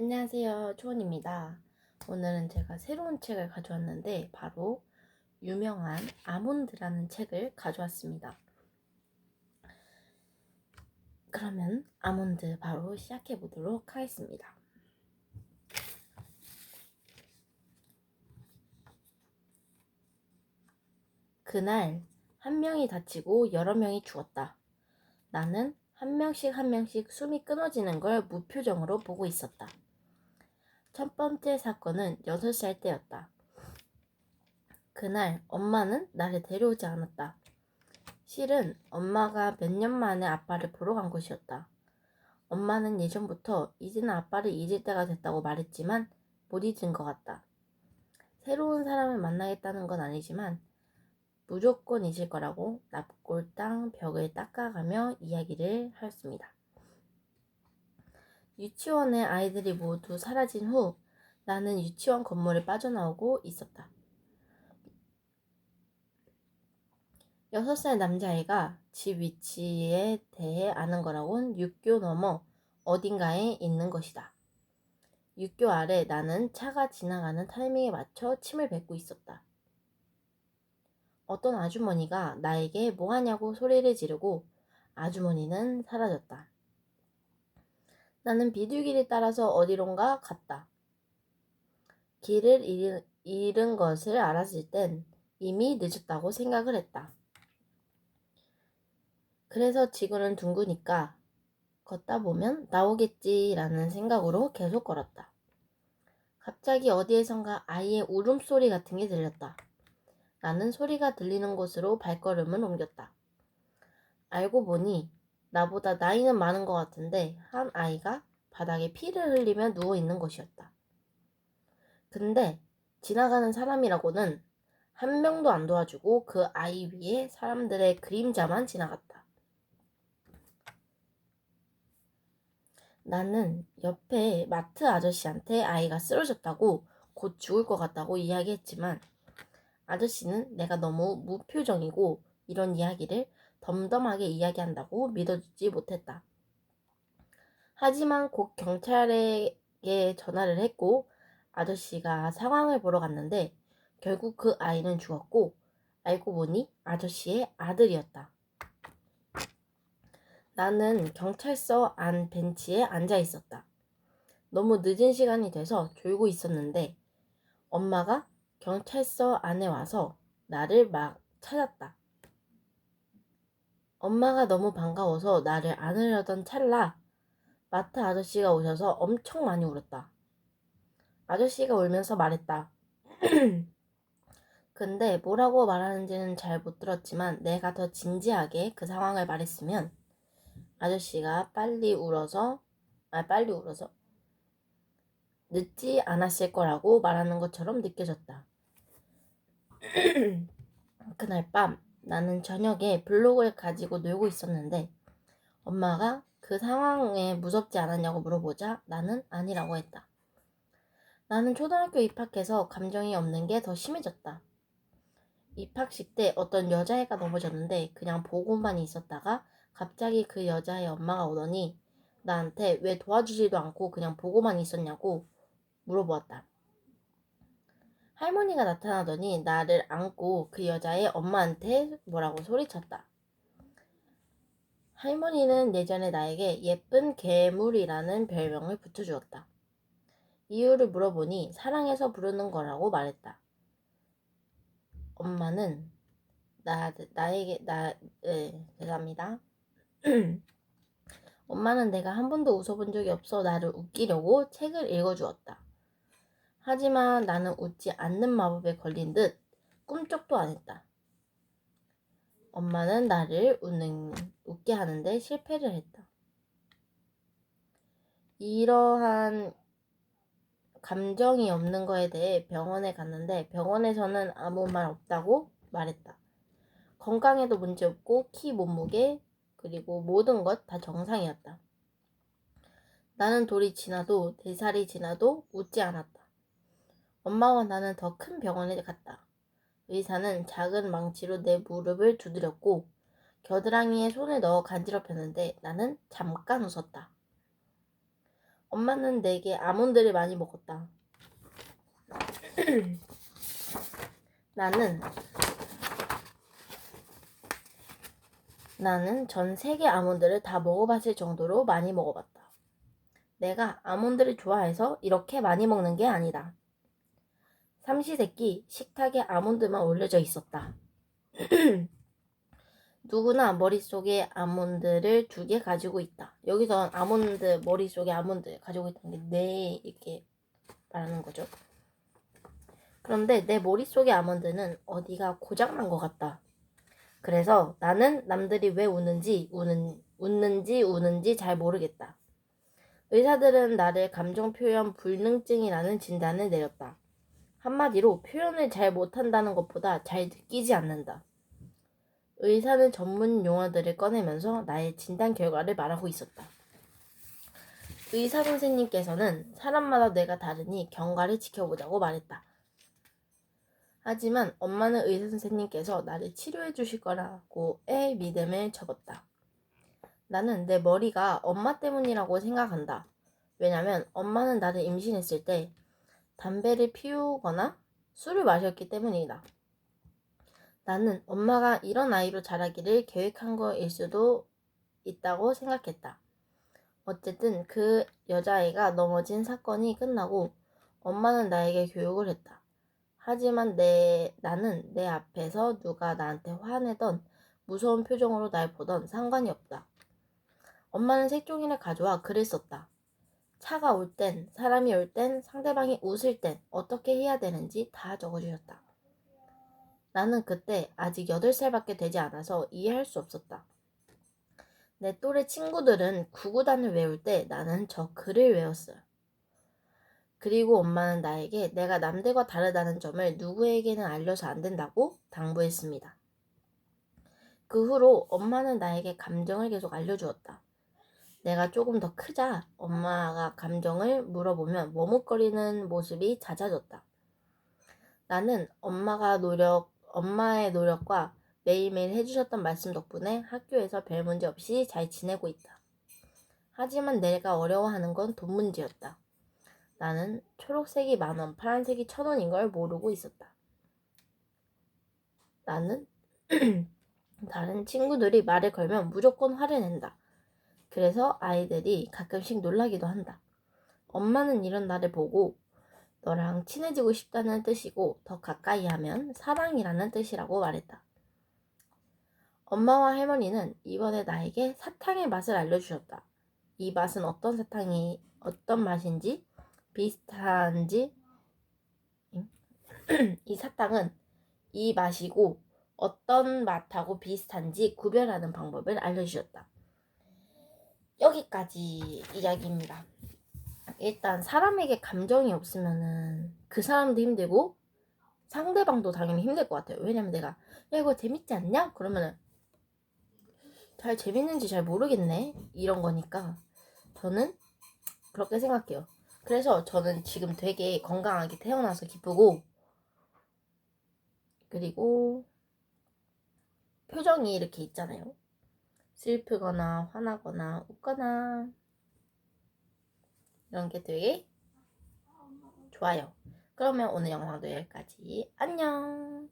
안녕하세요. 초원입니다. 오늘은 제가 새로운 책을 가져왔는데 바로 유명한 아몬드라는 책을 가져왔습니다. 그러면 아몬드 바로 시작해 보도록 하겠습니다. 그날 한 명이 다치고 여러 명이 죽었다. 나는 한 명씩 숨이 끊어지는 걸 무표정으로 보고 있었다. 첫 번째 사건은 6살 때였다. 그날 엄마는 나를 데려오지 않았다. 실은 엄마가 몇 년 만에 아빠를 보러 간 곳이었다. 엄마는 예전부터 이제는 아빠를 잊을 때가 됐다고 말했지만 못 잊은 것 같다. 새로운 사람을 만나겠다는 건 아니지만 무조건 잊을 거라고 납골당 벽을 닦아가며 이야기를 하였습니다. 유치원의 아이들이 모두 사라진 후 나는 유치원 건물을 빠져나오고 있었다. 6살 남자아이가 집 위치에 대해 아는 거라곤 육교 너머 어딘가에 있는 것이다. 육교 아래 나는 차가 지나가는 타이밍에 맞춰 침을 뱉고 있었다. 어떤 아주머니가 나에게 뭐하냐고 소리를 지르고 아주머니는 사라졌다. 나는 비둘기를 따라서 어디론가 갔다. 길을 잃은 것을 알았을 땐 이미 늦었다고 생각을 했다. 그래서 지구는 둥그니까 걷다 보면 나오겠지라는 생각으로 계속 걸었다. 갑자기 어디에선가 아이의 울음소리 같은 게 들렸다. 나는 소리가 들리는 곳으로 발걸음을 옮겼다. 알고 보니 나보다 나이는 많은 것 같은데 한 아이가 바닥에 피를 흘리며 누워있는 것이었다. 근데 지나가는 사람이라고는 한 명도 안 도와주고 그 아이 위에 사람들의 그림자만 지나갔다. 나는 옆에 마트 아저씨한테 아이가 쓰러졌다고 곧 죽을 것 같다고 이야기했지만 아저씨는 내가 너무 무표정이고 이런 이야기를 덤덤하게 이야기한다고 믿어주지 못했다. 하지만 곧 경찰에게 전화를 했고 아저씨가 상황을 보러 갔는데 결국 그 아이는 죽었고 알고 보니 아저씨의 아들이었다. 나는 경찰서 안 벤치에 앉아 있었다. 너무 늦은 시간이 돼서 졸고 있었는데 엄마가 경찰서 안에 와서 나를 막 찾았다. 엄마가 너무 반가워서 나를 안으려던 찰나 마트 아저씨가 오셔서 엄청 많이 울었다. 아저씨가 울면서 말했다. 근데 뭐라고 말하는지는 잘 못 들었지만 내가 더 진지하게 그 상황을 말했으면 아저씨가 빨리 울어서 늦지 않았을 거라고 말하는 것처럼 느껴졌다. 그날 밤 나는 저녁에 블록을 가지고 놀고 있었는데 엄마가 그 상황에 무섭지 않았냐고 물어보자 나는 아니라고 했다. 나는 초등학교 입학해서 감정이 없는 게 더 심해졌다. 입학식 때 어떤 여자애가 넘어졌는데 그냥 보고만 있었다가 갑자기 그 여자애 엄마가 오더니 나한테 왜 도와주지도 않고 그냥 보고만 있었냐고 물어보았다. 할머니가 나타나더니 나를 안고 그 여자애 엄마한테 뭐라고 소리쳤다. 할머니는 예전에 나에게 예쁜 괴물이라는 별명을 붙여주었다. 이유를 물어보니 사랑해서 부르는 거라고 말했다. 엄마는 죄송합니다. 엄마는 내가 한 번도 웃어본 적이 없어 나를 웃기려고 책을 읽어주었다. 하지만 나는 웃지 않는 마법에 걸린 듯 꿈쩍도 안 했다. 엄마는 나를 웃게 하는데 실패를 했다. 이러한 감정이 없는 거에 대해 병원에 갔는데 병원에서는 아무 말 없다고 말했다. 건강에도 문제 없고 키, 몸무게, 그리고 모든 것 다 정상이었다. 나는 돌이 지나도 4살이 지나도 웃지 않았다. 엄마와 나는 더 큰 병원에 갔다. 의사는 작은 망치로 내 무릎을 두드렸고 겨드랑이에 손을 넣어 간지럽혔는데 나는 잠깐 웃었다. 엄마는 내게 아몬드를 많이 먹었다. 나는 전 세계 아몬드를 다 먹어봤을 정도로 많이 먹어봤다. 내가 아몬드를 좋아해서 이렇게 많이 먹는 게 아니다. 삼시세끼 식탁에 아몬드만 올려져 있었다. 누구나 머릿속에 아몬드를 2개 가지고 있다. 여기서 아몬드, 머릿속에 아몬드 가지고 있다는 게 네 이렇게 말하는 거죠. 그런데 내 머릿속의 아몬드는 어디가 고장난 것 같다. 그래서 나는 남들이 왜 우는지 잘 모르겠다. 의사들은 나를 감정표현 불능증이라는 진단을 내렸다. 한마디로 표현을 잘 못한다는 것보다 잘 느끼지 않는다. 의사는 전문 용어들을 꺼내면서 나의 진단 결과를 말하고 있었다. 의사 선생님께서는 사람마다 뇌가 다르니 경과를 지켜보자고 말했다. 하지만 엄마는 의사 선생님께서 나를 치료해 주실 거라고의 믿음을 접었다. 나는 내 머리가 엄마 때문이라고 생각한다. 왜냐면 엄마는 나를 임신했을 때 담배를 피우거나 술을 마셨기 때문이다. 나는 엄마가 이런 아이로 자라기를 계획한 거일 수도 있다고 생각했다. 어쨌든 그 여자아이가 넘어진 사건이 끝나고 엄마는 나에게 교육을 했다. 하지만 나는 내 앞에서 누가 나한테 화내던 무서운 표정으로 날 보던 상관이 없다. 엄마는 색종이를 가져와 글을 썼다. 차가 올 땐, 사람이 올 땐, 상대방이 웃을 땐 어떻게 해야 되는지 다 적어주셨다. 나는 그때 아직 8살밖에 되지 않아서 이해할 수 없었다. 내 또래 친구들은 구구단을 외울 때 나는 저 글을 외웠어요. 그리고 엄마는 나에게 내가 남들과 다르다는 점을 누구에게는 알려서 안 된다고 당부했습니다. 그 후로 엄마는 나에게 감정을 계속 알려주었다. 내가 조금 더 크자 엄마가 감정을 물어보면 머뭇거리는 모습이 잦아졌다. 나는 엄마의 노력과 매일매일 해주셨던 말씀 덕분에 학교에서 별 문제 없이 잘 지내고 있다. 하지만 내가 어려워하는 건 돈 문제였다. 나는 초록색이 10,000원, 파란색이 1,000원인 걸 모르고 있었다. 나는 다른 친구들이 말을 걸면 무조건 화를 낸다. 그래서 아이들이 가끔씩 놀라기도 한다. 엄마는 이런 나를 보고 너랑 친해지고 싶다는 뜻이고 더 가까이 하면 사랑이라는 뜻이라고 말했다. 엄마와 할머니는 이번에 나에게 사탕의 맛을 알려주셨다. 이 맛은 어떤 맛인지 비슷한지 이 사탕은 이 맛이고 어떤 맛하고 비슷한지 구별하는 방법을 알려주셨다. 여기까지 이야기입니다. 일단 사람에게 감정이 없으면은 그 사람도 힘들고 상대방도 당연히 힘들 것 같아요. 왜냐면 내가 야 이거 재밌지 않냐? 그러면은 잘 재밌는지 잘 모르겠네 이런 거니까 저는 그렇게 생각해요. 그래서 저는 지금 되게 건강하게 태어나서 기쁘고 그리고 표정이 이렇게 있잖아요. 슬프거나 화나거나 웃거나 이런 게 되게 좋아요. 그러면 오늘 영상도 여기까지. 안녕.